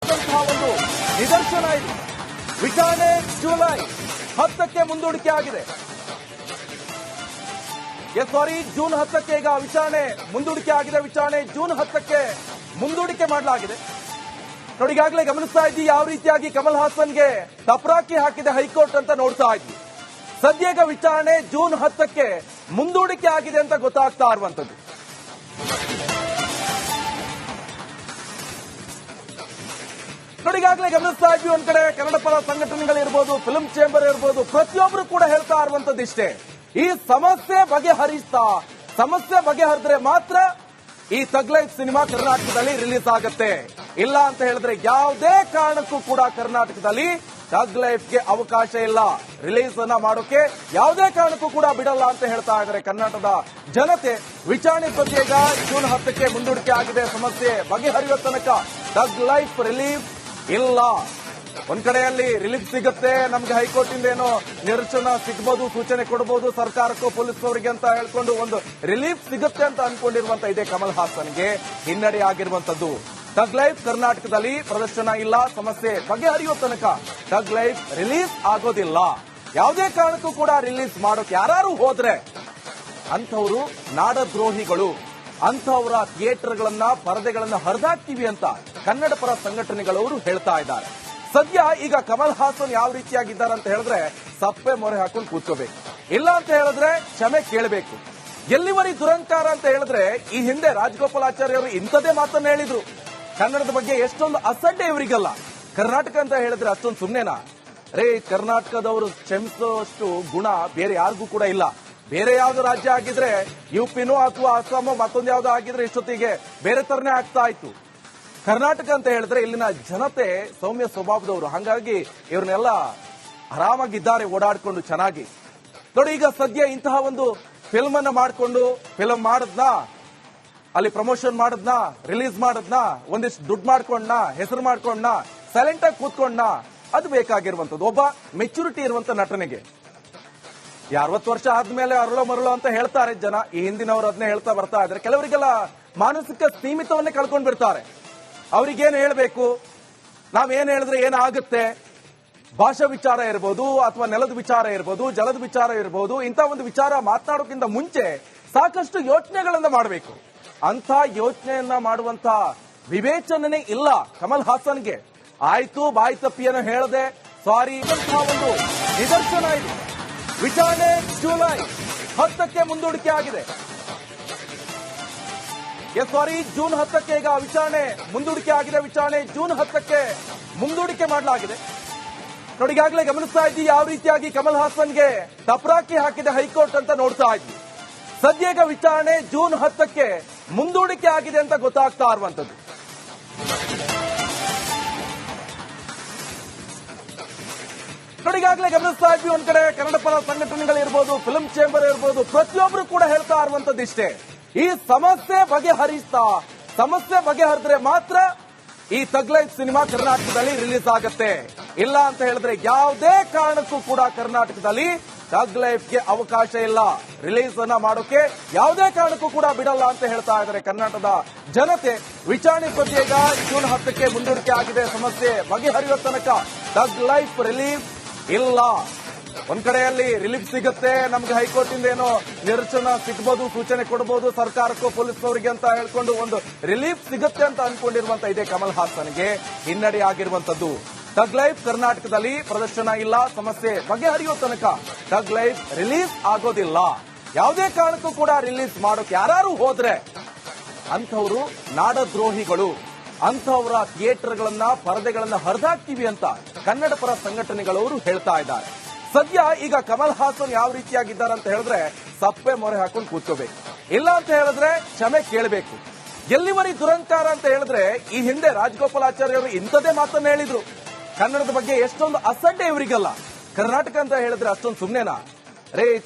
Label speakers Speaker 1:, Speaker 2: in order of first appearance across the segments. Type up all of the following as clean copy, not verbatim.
Speaker 1: ಆದಂತಹ ಒಂದು ನಿದರ್ಶನ ಇದು. ವಿಚಾರಣೆ ಜುಲೈ 10ಕ್ಕೆ ಮುಂದೂಡಿಕೆ ಆಗಿದೆ. ಜೂನ್ 10ಕ್ಕೆ ಈಗ ವಿಚಾರಣೆ ಮುಂದೂಡಿಕೆ ಆಗಿದೆ. ವಿಚಾರಣೆ ಜೂನ್ 10ಕ್ಕೆ ಮುಂದೂಡಿಕೆ ಮಾಡಲಾಗಿದೆ. ನೋಡಿ, ಈಗಾಗಲೇ ಗಮನಿಸ್ತಾ ಇದ್ವಿ ಯಾವ ರೀತಿಯಾಗಿ ಕಮಲ್ ಹಾಸನ್ಗೆ ತಪರಾಕಿ ಹಾಕಿದೆ ಹೈಕೋರ್ಟ್ ಅಂತ ನೋಡ್ತಾ ಇದ್ವಿ. ಸದ್ಯಗ ವಿಚಾರಣೆ ಜೂನ್ 10ಕ್ಕೆ ಮುಂದೂಡಿಕೆ ಆಗಿದೆ ಅಂತ ಗೊತ್ತಾಗ್ತಾ ಇರುವಂತದ್ದು. ನೋಡಿ, ಈಗಾಗಲೇ ಗಮನಿಸ್ತಾ ಇದ್ವಿ ಒಂದ್ ಕಡೆ ಕನ್ನಡ ಪರ ಸಂಘಟನೆಗಳಿರ್ಬೋದು, ಫಿಲ್ಮ್ ಚೇಂಬರ್ ಇರ್ಬೋದು, ಪ್ರತಿಯೊಬ್ಬರು ಕೂಡ ಹೇಳ್ತಾ ಇರುವಂತದ್ದು ಇಷ್ಟೇ, ಈ ಸಮಸ್ಯೆ ಬಗೆಹರಿದ್ರೆ ಮಾತ್ರ ಈ ಥಗ್ ಲೈಫ್ ಸಿನಿಮಾ ಕರ್ನಾಟಕದಲ್ಲಿ ರಿಲೀಸ್ ಆಗುತ್ತೆ. ಇಲ್ಲ ಅಂತ ಹೇಳಿದ್ರೆ ಯಾವುದೇ ಕಾರಣಕ್ಕೂ ಕೂಡ ಕರ್ನಾಟಕದಲ್ಲಿ ಥಗ್ ಲೈಫ್ಗೆ ಅವಕಾಶ ಇಲ್ಲ. ರಿಲೀಸ್ ಅನ್ನ ಮಾಡೋಕೆ ಯಾವುದೇ ಕಾರಣಕ್ಕೂ ಕೂಡ ಬಿಡಲ್ಲ ಅಂತ ಹೇಳ್ತಾ ಇದ್ದಾರೆ ಕರ್ನಾಟಕದ ಜನತೆ. ವಿಚಾರಣೆ ಸದ್ಯಗ ಜೂನ್ 10ಕ್ಕೆ ಮುಂದೂಡಿಕೆ ಆಗಿದೆ. ಸಮಸ್ಯೆ ಬಗೆಹರಿಯುವ ತನಕ ಥಗ್ ಲೈಫ್ ರಿಲೀಸ್ ಇಲ್ಲ. ಒಂದ್ ಕಡೆಯಲ್ಲಿ ರಿಲೀಫ್ ಸಿಗುತ್ತೆ, ನಮ್ಗೆ ಹೈಕೋರ್ಟ್ ಇಂದ ಏನೋ ನಿದರ್ಶನ ಸಿಗಬಹುದು, ಸೂಚನೆ ಕೊಡಬಹುದು ಸರ್ಕಾರಕ್ಕೂ ಪೊಲೀಸ್ನವರಿಗೆ ಅಂತ ಹೇಳ್ಕೊಂಡು ಒಂದು ರಿಲೀಫ್ ಸಿಗುತ್ತೆ ಅಂತ ಅನ್ಕೊಂಡಿರುವಂತ ಇದೆ ಕಮಲ್ ಹಾಸನ್ಗೆ ಹಿನ್ನಡೆ ಆಗಿರುವಂತದ್ದು. ಥಗ್ ಲೈಫ್ ಕರ್ನಾಟಕದಲ್ಲಿ ಪ್ರದರ್ಶನ ಇಲ್ಲ, ಸಮಸ್ಯೆ ಬಗೆಹರಿಯುವ ತನಕ ಥಗ್ ಲೈಫ್ ರಿಲೀಸ್ ಆಗೋದಿಲ್ಲ. ಯಾವುದೇ ಕಾರಣಕ್ಕೂ ಕೂಡ ರಿಲೀಸ್ ಮಾಡೋಕೆ ಯಾರು ಹೋದ್ರೆ ಅಂಥವರು ನಾಡದ್ರೋಹಿಗಳು, ಅಂಥವರ ಥಿಯೇಟರ್ಗಳನ್ನ ಪರದೆಗಳನ್ನ ಹರಿದಾಕ್ತೀವಿ ಅಂತ ಕನ್ನಡ ಪರ ಸಂಘಟನೆಗಳವರು ಹೇಳ್ತಾ ಇದ್ದಾರೆ. ಸದ್ಯ ಈಗ ಕಮಲ್ ಹಾಸನ್ ಯಾವ ರೀತಿಯಾಗಿದ್ದಾರೆ ಅಂತ ಹೇಳಿದ್ರೆ ಸಪ್ಪೆ ಮೊರೆ ಹಾಕೊಂಡು ಕೂತ್ಕೋಬೇಕು. ಇಲ್ಲ ಅಂತ ಹೇಳಿದ್ರೆ ಕ್ಷಮೆ ಕೇಳಬೇಕು. ಎಲ್ಲಿವರೆಗೆ ದುರಂಕಾರ ಅಂತ ಹೇಳಿದ್ರೆ ಈ ಹಿಂದೆ ರಾಜಗೋಪಾಲಾಚಾರ್ಯ ಅವರು ಇಂಥದೇ ಮಾತನ್ನ ಹೇಳಿದ್ರು. ಕನ್ನಡದ ಬಗ್ಗೆ ಎಷ್ಟೊಂದು ಅಸಡ್ಡೆ ಇವರಿಗಲ್ಲ. ಕರ್ನಾಟಕ ಅಂತ ಹೇಳಿದ್ರೆ ಅಷ್ಟೊಂದು ಸುಮ್ನೆನಾ? ಕರ್ನಾಟಕದವರು ಕ್ಷಮಿಸುವಷ್ಟು ಗುಣ ಬೇರೆ ಯಾರಿಗೂ ಕೂಡ ಇಲ್ಲ. ಬೇರೆ ಯಾವ್ದು ರಾಜ್ಯ ಆಗಿದ್ರೆ ಯುಪಿನೋ ಅಥವಾ ಅಸ್ಸಾಮೋ ಮತ್ತೊಂದು ಯಾವ್ದು ಆಗಿದ್ರೆ ಇಷ್ಟೊತ್ತಿಗೆ ಬೇರೆ ತರನೇ ಆಗ್ತಾ ಇತ್ತು. ಕರ್ನಾಟಕ ಅಂತ ಹೇಳಿದ್ರೆ ಇಲ್ಲಿನ ಜನತೆ ಸೌಮ್ಯ ಸ್ವಭಾವದವರು, ಹಾಗಾಗಿ ಇವ್ರನ್ನೆಲ್ಲ ಆರಾಮಾಗಿದ್ದಾರೆ ಓಡಾಡ್ಕೊಂಡು ಚೆನ್ನಾಗಿ. ನೋಡಿ, ಈಗ ಸದ್ಯ ಇಂತಹ ಒಂದು ಫಿಲ್ಮ್ ಅನ್ನ ಮಾಡಿಕೊಂಡು ಫಿಲ್ಮ್ ಮಾಡದ್ನ, ಅಲ್ಲಿ ಪ್ರಮೋಷನ್ ಮಾಡದ್ನ, ರಿಲೀಸ್ ಮಾಡದ್ನ, ಒಂದಿಷ್ಟು ದುಡ್ಡು ಮಾಡ್ಕೊಂಡ್ನ, ಹೆಸರು ಮಾಡ್ಕೊಂಡ್ನ, ಸೈಲೆಂಟ್ ಆಗಿ ಕೂತ್ಕೊಂಡ್ನ, ಅದು ಬೇಕಾಗಿರುವಂತದ್ದು ಒಬ್ಬ ಮೆಚುರಿಟಿ ಇರುವಂತ ನಟನೆಗೆ. 60 ವರ್ಷ ಆದ್ಮೇಲೆ ಅರಳೋ ಮರಳೋ ಅಂತ ಹೇಳ್ತಾರೆ ಜನ. ಈ ಹಿಂದಿನವರು ಅದನ್ನೇ ಹೇಳ್ತಾ ಬರ್ತಾ ಇದ್ರೆ ಕೆಲವರಿಗೆಲ್ಲ ಮಾನಸಿಕ ಸೀಮಿತವನ್ನೇ ಕಳ್ಕೊಂಡ್ ಬಿಡ್ತಾರೆ. ಅವ್ರಿಗೇನು ಹೇಳಬೇಕು, ನಾವೇನ್ ಹೇಳಿದ್ರೆ ಏನಾಗುತ್ತೆ, ಭಾಷಾ ವಿಚಾರ ಇರ್ಬೋದು ಅಥವಾ ನೆಲದ ವಿಚಾರ ಇರ್ಬೋದು, ಜಲದ ವಿಚಾರ ಇರ್ಬೋದು, ಇಂಥ ಒಂದು ವಿಚಾರ ಮಾತನಾಡೋಕ್ಕಿಂತ ಮುಂಚೆ ಸಾಕಷ್ಟು ಯೋಚನೆಗಳನ್ನ ಮಾಡಬೇಕು. ಅಂತ ಯೋಚನೆಯನ್ನ ಮಾಡುವಂತ ವಿವೇಚನೆ ಇಲ್ಲ ಕಮಲ್ ಹಾಸನ್ಗೆ. ಆಯ್ತು, ಬಾಯಿ ತಪ್ಪಿಯನ್ನು ಹೇಳದೆ ಸಾರಿ ಇದಂತಹ ಒಂದು ನಿದರ್ಶನ ಇದು. ವಿಚಾರಣೆ ಜುಲೈ 10ಕ್ಕೆ ಮುಂದೂಡಿಕೆ ಆಗಿದೆ. ಜೂನ್ 10ಕ್ಕೆ ಈಗ ವಿಚಾರಣೆ ಮುಂದೂಡಿಕೆ ಆಗಿದೆ. ವಿಚಾರಣೆ ಜೂನ್ 10ಕ್ಕೆ ಮುಂದೂಡಿಕೆ ಮಾಡಲಾಗಿದೆ. ನೋಡಿ, ಈಗಾಗಲೇ ಗಮನಿಸ್ತಾ ಇದ್ವಿ ಯಾವ ರೀತಿಯಾಗಿ ಕಮಲ್ ಹಾಸನ್ಗೆ ತಪರಾಕಿ ಹಾಕಿದೆ ಹೈಕೋರ್ಟ್ ಅಂತ ನೋಡ್ತಾ ಇದ್ವಿ. ಸದ್ಯಗ ವಿಚಾರಣೆ ಜೂನ್ 10ಕ್ಕೆ ಮುಂದೂಡಿಕೆ ಆಗಿದೆ ಅಂತ ಗೊತ್ತಾಗ್ತಾ ಇರುವಂತದ್ದು. ನೋಡಿ, ಈಗಾಗಲೇ ಗಮನಿಸ್ತಾ ಇದ್ವಿ ಒಂದ್ ಕಡೆ ಕನ್ನಡ ಪರ ಸಂಘಟನೆಗಳಿರ್ಬೋದು, ಫಿಲ್ಮ್ ಚೇಂಬರ್ ಇರ್ಬೋದು, ಪ್ರತಿಯೊಬ್ಬರು ಕೂಡ ಹೇಳ್ತಾ ಇರುವಂತದ್ದು ಇಷ್ಟೇ, ಈ ಸಮಸ್ಯೆ ಬಗೆಹರಿದ್ರೆ ಮಾತ್ರ ಈ ಥಗ್ ಲೈಫ್ ಸಿನಿಮಾ ಕರ್ನಾಟಕದಲ್ಲಿ ರಿಲೀಸ್ ಆಗುತ್ತೆ. ಇಲ್ಲ ಅಂತ ಹೇಳಿದ್ರೆ ಯಾವುದೇ ಕಾರಣಕ್ಕೂ ಕೂಡ ಕರ್ನಾಟಕದಲ್ಲಿ ಥಗ್ ಲೈಫ್ಗೆ ಅವಕಾಶ ಇಲ್ಲ. ರಿಲೀಸ್ ಅನ್ನ ಮಾಡೋಕೆ ಯಾವುದೇ ಕಾರಣಕ್ಕೂ ಕೂಡ ಬಿಡಲ್ಲ ಅಂತ ಹೇಳ್ತಾ ಇದ್ದಾರೆ ಕರ್ನಾಟಕದ ಜನತೆ. ವಿಚಾರಣೆ ಸದ್ಯಗ ಜೂನ್ 10ಕ್ಕೆ ಮುಂದೂಡಿಕೆ ಆಗಿದೆ. ಸಮಸ್ಯೆ ಬಗೆಹರಿಯುವ ತನಕ ಥಗ್ ಲೈಫ್ ರಿಲೀಸ್ ಇಲ್ಲ. ಒಂದ್ ಕಡೆಯಲ್ಲಿ ರಿಲೀಫ್ ಸಿಗುತ್ತೆ, ನಮ್ಗೆ ಹೈಕೋರ್ಟ್ ಇಂದ ಏನೋ ನಿದರ್ಶನ ಸಿಗಬಹುದು, ಸೂಚನೆ ಕೊಡಬಹುದು ಸರ್ಕಾರಕ್ಕೂ ಪೊಲೀಸ್ನವರಿಗೆ ಅಂತ ಹೇಳ್ಕೊಂಡು ಒಂದು ರಿಲೀಫ್ ಸಿಗುತ್ತೆ ಅಂತ ಅನ್ಕೊಂಡಿರುವಂತ ಇದೆ ಕಮಲ್ ಹಾಸನ್ಗೆ ಹಿನ್ನಡೆ ಆಗಿರುವಂತದ್ದು. ಥಗ್ ಲೈಫ್ ಕರ್ನಾಟಕದಲ್ಲಿ ಪ್ರದರ್ಶನ ಇಲ್ಲ, ಸಮಸ್ಯೆ ಬಗೆಹರಿಯುವ ತನಕ ಥಗ್ ಲೈಫ್ ರಿಲೀಸ್ ಆಗೋದಿಲ್ಲ. ಯಾವುದೇ ಕಾರಣಕ್ಕೂ ಕೂಡ ರಿಲೀಸ್ ಮಾಡೋಕೆ ಯಾರು ಹೋದ್ರೆ ಅಂಥವರು ನಾಡದ್ರೋಹಿಗಳು, ಅಂಥವರ ಥಿಯೇಟರ್ಗಳನ್ನ ಪರದೆಗಳನ್ನ ಹರಿದಾಕ್ತೀವಿ ಅಂತ ಕನ್ನಡ ಪರ ಸಂಘಟನೆಗಳವರು ಹೇಳ್ತಾ ಇದ್ದಾರೆ. ಸದ್ಯ ಈಗ ಕಮಲ್ ಹಾಸನ್ ಯಾವ ರೀತಿಯಾಗಿದ್ದಾರೆ ಅಂತ ಹೇಳಿದ್ರೆ ಸಪ್ಪೆ ಮೊರೆ ಹಾಕೊಂಡು ಕೂತ್ಕೋಬೇಕು. ಇಲ್ಲ ಅಂತ ಹೇಳಿದ್ರೆ ಕ್ಷಮೆ ಕೇಳಬೇಕು. ಎಲ್ಲಿವರೆಗೆ ದುರಂಕಾರ ಅಂತ ಹೇಳಿದ್ರೆ ಈ ಹಿಂದೆ ರಾಜಗೋಪಾಲಾಚಾರ್ಯ ಅವರು ಇಂಥದೇ ಮಾತನ್ನ ಹೇಳಿದ್ರು. ಕನ್ನಡದ ಬಗ್ಗೆ ಎಷ್ಟೊಂದು ಅಸಡ್ಡೆ ಇವರಿಗಲ್ಲ. ಕರ್ನಾಟಕ ಅಂತ ಹೇಳಿದ್ರೆ ಅಷ್ಟೊಂದು ಸುಮ್ನೆನಾ?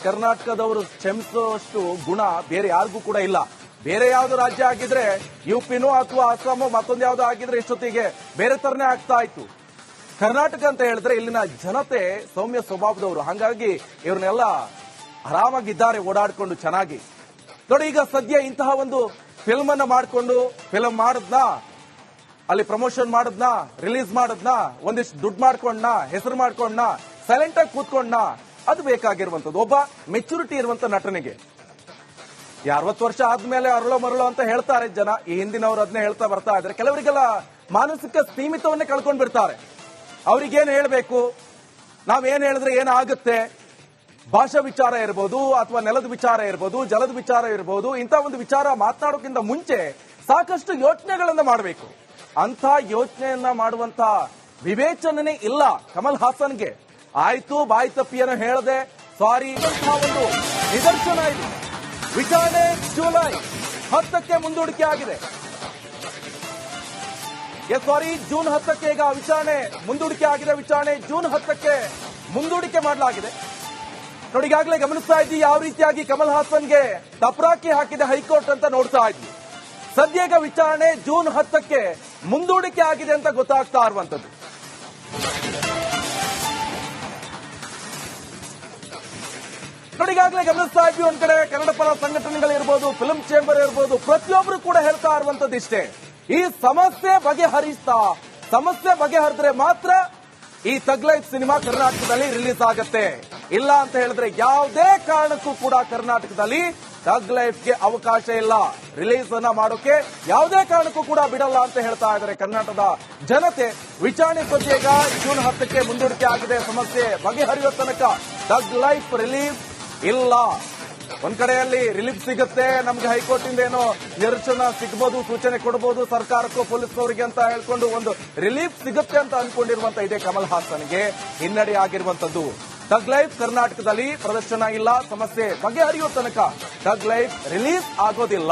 Speaker 1: ಕರ್ನಾಟಕದವರು ಕ್ಷಮಿಸುವಷ್ಟು ಗುಣ ಬೇರೆ ಯಾರಿಗೂ ಕೂಡ ಇಲ್ಲ. ಬೇರೆ ಯಾವ್ದು ರಾಜ್ಯ ಆಗಿದ್ರೆ ಯುಪಿನೋ ಅಥವಾ ಅಸ್ಸಾಮೋ ಮತ್ತೊಂದು ಯಾವ್ದು ಆಗಿದ್ರೆ ಇಷ್ಟೊತ್ತಿಗೆ ಬೇರೆ ತರನೇ ಆಗ್ತಾ ಇತ್ತು. ಕರ್ನಾಟಕ ಅಂತ ಹೇಳಿದ್ರೆ ಇಲ್ಲಿನ ಜನತೆ ಸೌಮ್ಯ ಸ್ವಭಾವದವರು, ಹಾಗಾಗಿ ಇವ್ರನ್ನೆಲ್ಲ ಆರಾಮಾಗಿದ್ದಾರೆ ಓಡಾಡ್ಕೊಂಡು ಚೆನ್ನಾಗಿ. ನೋಡಿ, ಈಗ ಸದ್ಯ ಇಂತಹ ಒಂದು ಫಿಲ್ಮ್ ಅನ್ನ ಮಾಡಿಕೊಂಡು ಫಿಲ್ಮ್ ಮಾಡದ್ನ, ಅಲ್ಲಿ ಪ್ರಮೋಷನ್ ಮಾಡದ್ನ, ರಿಲೀಸ್ ಮಾಡದ್ನ, ಒಂದಿಷ್ಟು ದುಡ್ಡು ಮಾಡ್ಕೊಂಡ್ನ, ಹೆಸರು ಮಾಡ್ಕೊಂಡ್ನ, ಸೈಲೆಂಟ್ ಆಗಿ ಕೂತ್ಕೊಂಡ್ನ, ಅದು ಬೇಕಾಗಿರುವಂತದ್ದು ಒಬ್ಬ ಮೆಚುರಿಟಿ ಇರುವಂತ ನಟನಿಗೆ. 60 ವರ್ಷ ಆದ್ಮೇಲೆ ಅರಳೋ ಮರಳೋ ಅಂತ ಹೇಳ್ತಾರೆ ಜನ. ಈ ಹಿಂದಿನವರು ಅದನ್ನೇ ಹೇಳ್ತಾ ಬರ್ತಾ ಇದ್ರೆ ಕೆಲವರಿಗೆಲ್ಲ ಮಾನಸಿಕ ಸ್ಥೀಮಿತವನ್ನೇ ಕಳ್ಕೊಂಡ್ ಬಿಡ್ತಾರೆ. ಅವ್ರಿಗೇನ್ ಹೇಳ್ಬೇಕು, ನಾವೇನ್ ಹೇಳಿದ್ರೆ ಏನಾಗುತ್ತೆ, ಭಾಷಾ ವಿಚಾರ ಇರ್ಬೋದು ಅಥವಾ ನೆಲದ ವಿಚಾರ ಇರ್ಬೋದು, ಜಲದ ವಿಚಾರ ಇರ್ಬೋದು, ಇಂಥ ಒಂದು ವಿಚಾರ ಮಾತನಾಡೋಕ್ಕಿಂತ ಮುಂಚೆ ಸಾಕಷ್ಟು ಯೋಚನೆಗಳನ್ನ ಮಾಡಬೇಕು. ಅಂತ ಯೋಚನೆಯನ್ನ ಮಾಡುವಂತ ವಿವೇಚನೆ ಇಲ್ಲ ಕಮಲ್ ಹಾಸನ್ಗೆ. ಆಯ್ತು ಬಾಯಿ ತಪ್ಪಿಯನ್ನು ಹೇಳದೆ ಸಾರಿ ಒಂದು ನಿದರ್ಶನ ಇದು. ವಿಚಾರಣೆ ಜುಲೈ 10ಕ್ಕೆ ಮುಂದೂಡಿಕೆ ಆಗಿದೆ. ಸಾರಿ ಜೂನ್ 10ಕ್ಕೆ ಈಗ ವಿಚಾರಣೆ ಮುಂದೂಡಿಕೆ ಆಗಿದೆ. ವಿಚಾರಣೆ ಜೂನ್ 10ಕ್ಕೆ ಮುಂದೂಡಿಕೆ ಮಾಡಲಾಗಿದೆ. ನೋಡಿ, ಈಗಾಗಲೇ ಗಮನಿಸ್ತಾ ಇದ್ವಿ ಯಾವ ರೀತಿಯಾಗಿ ಕಮಲ್ ಹಾಸನ್ಗೆ ತಪರಾಕಿ ಹಾಕಿದೆ ಹೈಕೋರ್ಟ್ ಅಂತ ನೋಡ್ತಾ ಇದ್ವಿ. ಸದ್ಯ ಈಗ ವಿಚಾರಣೆ ಜೂನ್ 10ಕ್ಕೆ ಮುಂದೂಡಿಕೆ ಆಗಿದೆ ಅಂತ ಗೊತ್ತಾಗ್ತಾ ಇರುವಂತದ್ದು. ನೋಡಿ, ಈಗಾಗಲೇ ಗಮನಿಸ್ತಾ ಇದ್ವಿ ಒಂದ್ ಕಡೆ ಕನ್ನಡ ಪರ ಸಂಘಟನೆಗಳಿರ್ಬೋದು, ಫಿಲ್ಮ್ ಚೇಂಬರ್ ಇರ್ಬೋದು, ಪ್ರತಿಯೊಬ್ಬರು ಕೂಡ ಹೇಳ್ತಾ ಇರುವಂತದ್ದು ಇಷ್ಟೇ, ಈ ಸಮಸ್ಯೆ ಬಗೆಹರಿದ್ರೆ ಮಾತ್ರ ಈ ಥಗ್ ಲೈಫ್ ಸಿನಿಮಾ ಕರ್ನಾಟಕದಲ್ಲಿ ರಿಲೀಸ್ ಆಗುತ್ತೆ. ಇಲ್ಲ ಅಂತ ಹೇಳಿದ್ರೆ ಯಾವುದೇ ಕಾರಣಕ್ಕೂ ಕೂಡ ಕರ್ನಾಟಕದಲ್ಲಿ ಥಗ್ ಲೈಫ್ಗೆ ಅವಕಾಶ ಇಲ್ಲ. ರಿಲೀಸ್ ಅನ್ನ ಮಾಡೋಕೆ ಯಾವುದೇ ಕಾರಣಕ್ಕೂ ಕೂಡ ಬಿಡಲ್ಲ ಅಂತ ಹೇಳ್ತಾ ಇದ್ದಾರೆ ಕರ್ನಾಟಕದ ಜನತೆ. ವಿಚಾರಣೆ ಸದ್ಯ ಈಗ ಜೂನ್ 10ಕ್ಕೆ ಮುಂದೂಡಿಕೆ ಆಗಿದೆ. ಸಮಸ್ಯೆ ಬಗೆಹರಿಯೋ ತನಕ ಥಗ್ ಲೈಫ್ ರಿಲೀಸ್ ಇಲ್ಲ. ಒಂದ್ ಕಡೆಯಲ್ಲಿ ರಿಲೀಫ್ ಸಿಗುತ್ತೆ, ನಮ್ಗೆ ಹೈಕೋರ್ಟ್ ಇಂದ ಏನೋ ನಿದರ್ಶನ ಸಿಗಬಹುದು, ಸೂಚನೆ ಕೊಡಬಹುದು ಸರ್ಕಾರಕ್ಕೂ ಪೊಲೀಸ್ನವರಿಗೆ ಅಂತ ಹೇಳ್ಕೊಂಡು ಒಂದು ರಿಲೀಫ್ ಸಿಗುತ್ತೆ ಅಂತ ಅನ್ಕೊಂಡಿರುವಂತ ಇದೆ ಕಮಲ್ ಹಾಸನ್ಗೆ ಹಿನ್ನಡೆ ಆಗಿರುವಂತದ್ದು. ಥಗ್ ಲೈಫ್ ಕರ್ನಾಟಕದಲ್ಲಿ ಪ್ರದರ್ಶನ ಇಲ್ಲ, ಸಮಸ್ಯೆ ಬಗೆಹರಿಯೋ ತನಕ ಥಗ್ ಲೈಫ್ ರಿಲೀಸ್ ಆಗೋದಿಲ್ಲ.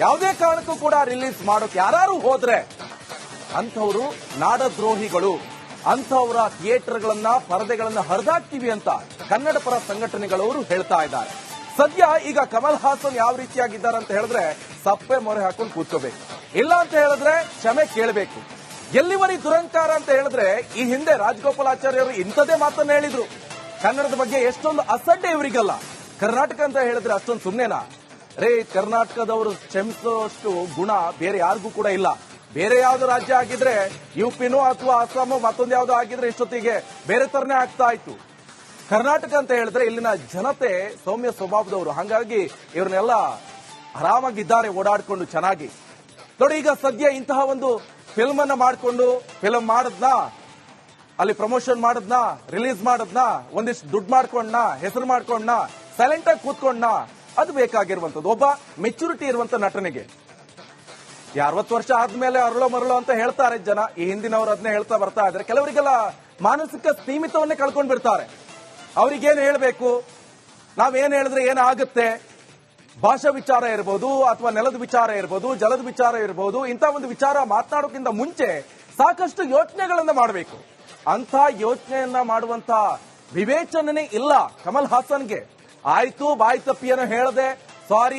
Speaker 1: ಯಾವುದೇ ಕಾರಣಕ್ಕೂ ಕೂಡ ರಿಲೀಸ್ ಮಾಡೋಕೆ ಯಾರು ಹೋದ್ರೆ ಅಂಥವರು ನಾಡದ್ರೋಹಿಗಳು, ಅಂಥವರ ಥಿಯೇಟರ್ಗಳನ್ನ ಪರದೆಗಳನ್ನ ಹರಿದಾಕ್ತೀವಿ ಅಂತ ಕನ್ನಡ ಪರ ಸಂಘಟನೆಗಳವರು ಹೇಳ್ತಾ ಇದ್ದಾರೆ. ಸದ್ಯ ಈಗ ಕಮಲ್ ಹಾಸನ್ ಯಾವ ರೀತಿಯಾಗಿದ್ದಾರೆ ಅಂತ ಹೇಳಿದ್ರೆ ಸಪ್ಪೆ ಮೊರೆ ಹಾಕೊಂಡು ಕೂತ್ಕೋಬೇಕು. ಇಲ್ಲ ಅಂತ ಹೇಳಿದ್ರೆ ಕ್ಷಮೆ ಕೇಳಬೇಕು. ಎಲ್ಲಿವರೆಗೆ ದುರಂಕಾರ ಅಂತ ಹೇಳಿದ್ರೆ ಈ ಹಿಂದೆ ರಾಜಗೋಪಾಲಾಚಾರ್ಯರು ಇಂಥದೇ ಮಾತನ್ನ ಹೇಳಿದ್ರು. ಕನ್ನಡದ ಬಗ್ಗೆ ಎಷ್ಟೊಂದು ಅಸಡ್ಡೆ ಇವರಿಗಲ್ಲ. ಕರ್ನಾಟಕ ಅಂತ ಹೇಳಿದ್ರೆ ಅಷ್ಟೊಂದು ಸುಮ್ಮನೆನಾ ರೇ, ಕರ್ನಾಟಕದವರು ಕ್ಷಮಿಸುವಷ್ಟು ಗುಣ ಬೇರೆ ಯಾರಿಗೂ ಕೂಡ ಇಲ್ಲ. ಬೇರೆ ಯಾವ್ದು ರಾಜ್ಯ ಆಗಿದ್ರೆ ಯುಪಿನೋ ಅಥವಾ ಅಸ್ಸಾಮೋ ಮತ್ತೊಂದು ಯಾವ್ದೋ ಆಗಿದ್ರೆ ಇಷ್ಟೊತ್ತಿಗೆ ಬೇರೆ ತರನೇ ಆಗ್ತಾ ಇತ್ತು. ಕರ್ನಾಟಕ ಅಂತ ಹೇಳಿದ್ರೆ ಇಲ್ಲಿನ ಜನತೆ ಸೌಮ್ಯ ಸ್ವಭಾವದವರು, ಹಾಗಾಗಿ ಇವ್ರನ್ನೆಲ್ಲ ಆರಾಮಾಗಿದ್ದಾರೆ ಓಡಾಡ್ಕೊಂಡು ಚೆನ್ನಾಗಿ. ನೋಡಿ, ಈಗ ಸದ್ಯ ಇಂತಹ ಒಂದು ಫಿಲ್ಮ್ ಅನ್ನ ಮಾಡಿಕೊಂಡು ಫಿಲ್ಮ್ ಮಾಡದ್ನ, ಅಲ್ಲಿ ಪ್ರಮೋಷನ್ ಮಾಡದ್ನ, ರಿಲೀಸ್ ಮಾಡದ್ನ, ಒಂದಿಷ್ಟು ದುಡ್ಡು ಮಾಡ್ಕೊಂಡ್ನ, ಹೆಸರು ಮಾಡ್ಕೊಂಡ್ನ, ಸೈಲೆಂಟ್ ಆಗಿ ಕೂತ್ಕೊಂಡ್ನ, ಅದು ಬೇಕಾಗಿರುವಂತದ್ದು ಒಬ್ಬ ಮೆಚುರಿಟಿ ಇರುವಂತ ನಟನಿಗೆ. 60 ವರ್ಷ ಆದ್ಮೇಲೆ ಅರಳೋ ಮರಳೋ ಅಂತ ಹೇಳ್ತಾರೆ ಜನ. ಈ ಹಿಂದಿನವರು ಅದನ್ನೇ ಹೇಳ್ತಾ ಬರ್ತಾ ಇದ್ರೆ ಕೆಲವರಿಗೆಲ್ಲ ಮಾನಸಿಕ ಸ್ಥೀಮಿತವನ್ನೇ ಕಳ್ಕೊಂಡ್ ಬಿಡ್ತಾರೆ. ಅವ್ರಿಗೇನ್ ಹೇಳ್ಬೇಕು, ನಾವೇನ್ ಹೇಳಿದ್ರೆ ಏನಾಗುತ್ತೆ, ಭಾಷಾ ವಿಚಾರ ಇರ್ಬೋದು ಅಥವಾ ನೆಲದ ವಿಚಾರ ಇರ್ಬೋದು, ಜಲದ ವಿಚಾರ ಇರ್ಬೋದು, ಇಂಥ ಒಂದು ವಿಚಾರ ಮಾತನಾಡೋಕ್ಕಿಂತ ಮುಂಚೆ ಸಾಕಷ್ಟು ಯೋಚನೆಗಳನ್ನ ಮಾಡಬೇಕು. ಅಂತ ಯೋಚನೆಯನ್ನ ಮಾಡುವಂತ ವಿವೇಚನೆ ಇಲ್ಲ ಕಮಲ್ ಹಾಸನ್ಗೆ. ಆಯ್ತು ಬಾಯಿ ತಪ್ಪಿಯನ್ನು ಹೇಳದೆ ಸಾರಿ